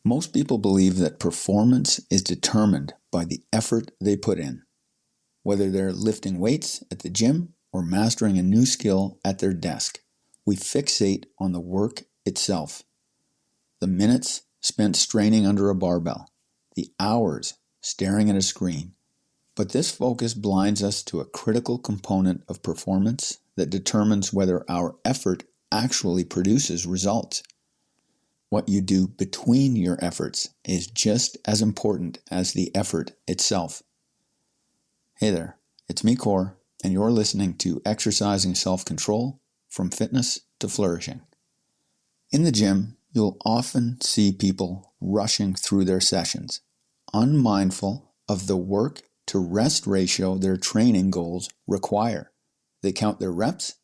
Most people believe that performance is determined by the effort they put in, whether they're lifting weights at the gym or mastering a new skill at their desk. We fixate on the work itself, the minutes spent straining under a barbell, the hours staring at a screen. But this focus blinds us to a critical component of performance that determines whether our effort actually produces results. What you do between your efforts is just as important as the effort itself. Hey there, it's me, Core, and you're listening to Exercising Self-Control from Fitness to Flourishing. In the gym, you'll often see people rushing through their sessions, unmindful of the work to rest ratio their training goals require. They count their reps,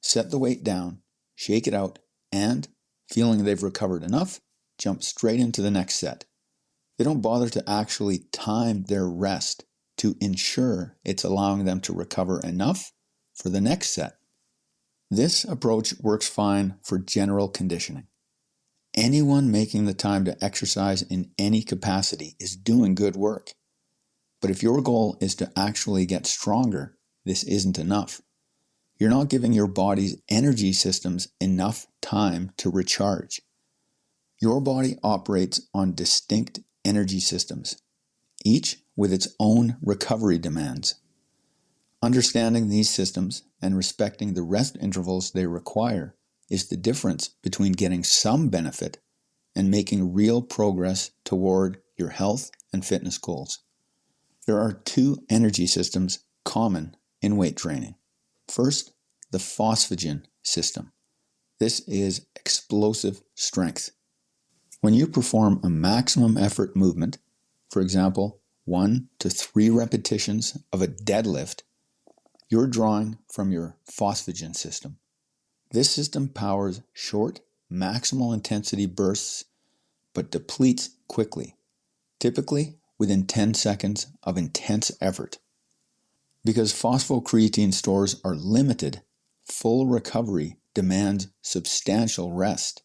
set the weight down, shake it out, and, feeling they've recovered enough, jump straight into the next set. They don't bother to actually time their rest to ensure it's allowing them to recover enough for the next set. This approach works fine for general conditioning. Anyone making the time to exercise in any capacity is doing good work. But if your goal is to actually get stronger, this isn't enough. You're not giving your body's energy systems enough time to recharge. Your body operates on distinct energy systems, each with its own recovery demands. Understanding these systems and respecting the rest intervals they require is the difference between getting some benefit and making real progress toward your health and fitness goals. There are two energy systems common in weight training. First, the phosphagen system. This is explosive strength. When you perform a maximum effort movement, for example, 1 to 3 repetitions of a deadlift, you're drawing from your phosphagen system. This system powers short, maximal intensity bursts, but depletes quickly, typically within 10 seconds of intense effort. Because phosphocreatine stores are limited, full recovery demands substantial rest.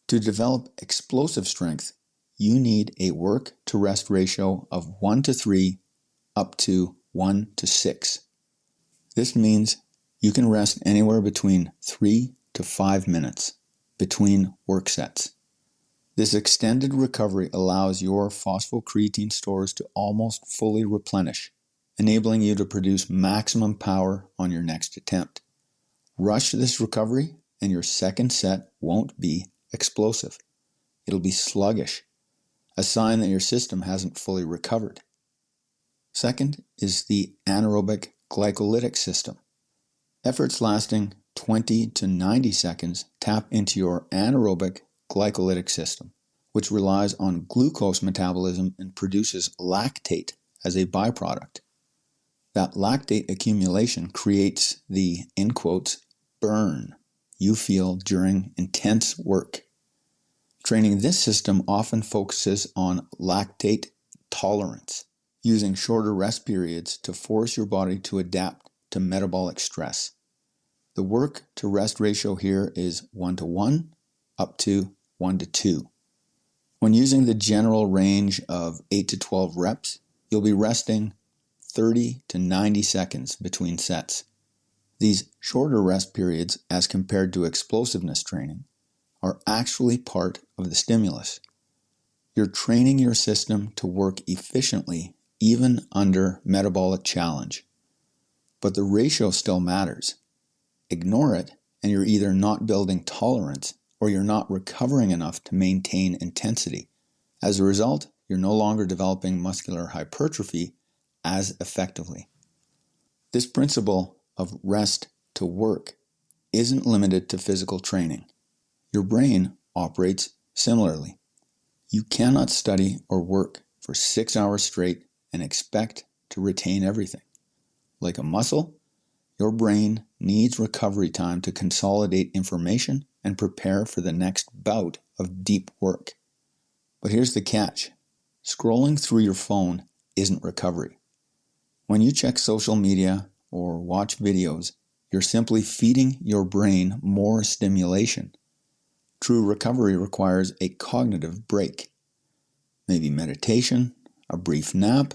To develop explosive strength, you need a work-to-rest ratio of 1 to 3 up to 1 to 6. This means you can rest anywhere between 3 to 5 minutes between work sets. This extended recovery allows your phosphocreatine stores to almost fully replenish, enabling you to produce maximum power on your next attempt. Rush this recovery and your second set won't be explosive. It'll be sluggish, a sign that your system hasn't fully recovered. Second is the anaerobic glycolytic system. Efforts lasting 20 to 90 seconds tap into your anaerobic glycolytic system, which relies on glucose metabolism and produces lactate as a byproduct. That lactate accumulation creates the, in quotes, burn you feel during intense work. Training this system often focuses on lactate tolerance, using shorter rest periods to force your body to adapt to metabolic stress. The work-to-rest ratio here is 1 to 1 up to 1 to 2. When using the general range of 8 to 12 reps, you'll be resting 30 to 90 seconds between sets. These shorter rest periods, as compared to explosiveness training, are actually part of the stimulus. You're training your system to work efficiently even under metabolic challenge. But the ratio still matters. Ignore it, and you're either not building tolerance or you're not recovering enough to maintain intensity. As a result, you're no longer developing muscular hypertrophy as effectively. This principle of rest to work isn't limited to physical training. Your brain operates similarly. You cannot study or work for 6 hours straight and expect to retain everything. Like a muscle, your brain needs recovery time to consolidate information and prepare for the next bout of deep work. But here's the catch. Scrolling through your phone isn't recovery. When you check social media or watch videos, you're simply feeding your brain more stimulation. True recovery requires a cognitive break. maybe meditation, a brief nap,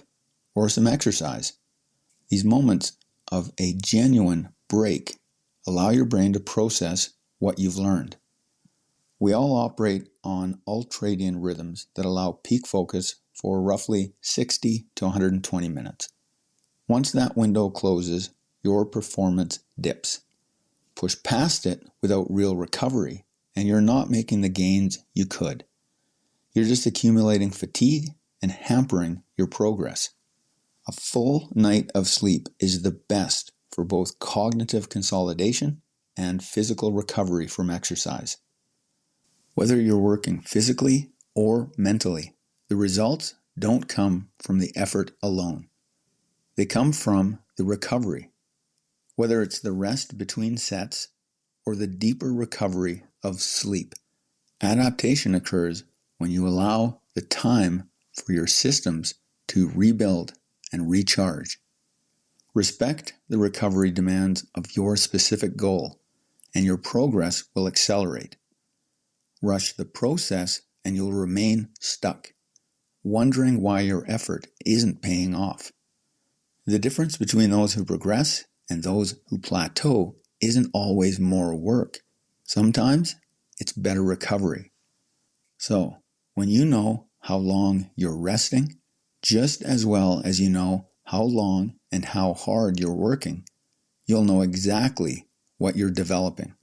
or some exercise. These moments of a genuine break allow your brain to process what you've learned. We all operate on ultradian rhythms that allow peak focus for roughly 60 to 120 minutes. Once that window closes, your performance dips. Push past it without real recovery, and you're not making the gains you could. You're just accumulating fatigue and hampering your progress. A full night of sleep is the best for both cognitive consolidation and physical recovery from exercise. Whether you're working physically or mentally, the results don't come from the effort alone. They come from the recovery, whether it's the rest between sets or the deeper recovery of sleep. Adaptation occurs when you allow the time for your systems to rebuild and recharge. Respect the recovery demands of your specific goal, and your progress will accelerate. Rush the process and you'll remain stuck, wondering why your effort isn't paying off. The difference between those who progress and those who plateau isn't always more work. Sometimes it's better recovery. So, when you know how long you're resting, just as well as you know how long and how hard you're working, you'll know exactly what you're developing.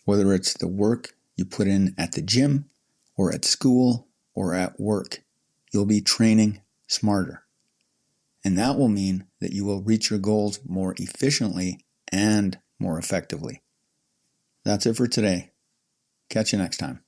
Whether it's the work you put in at the gym, or at school, or at work, you'll be training smarter. And that will mean that you will reach your goals more efficiently and more effectively. That's it for today. Catch you next time.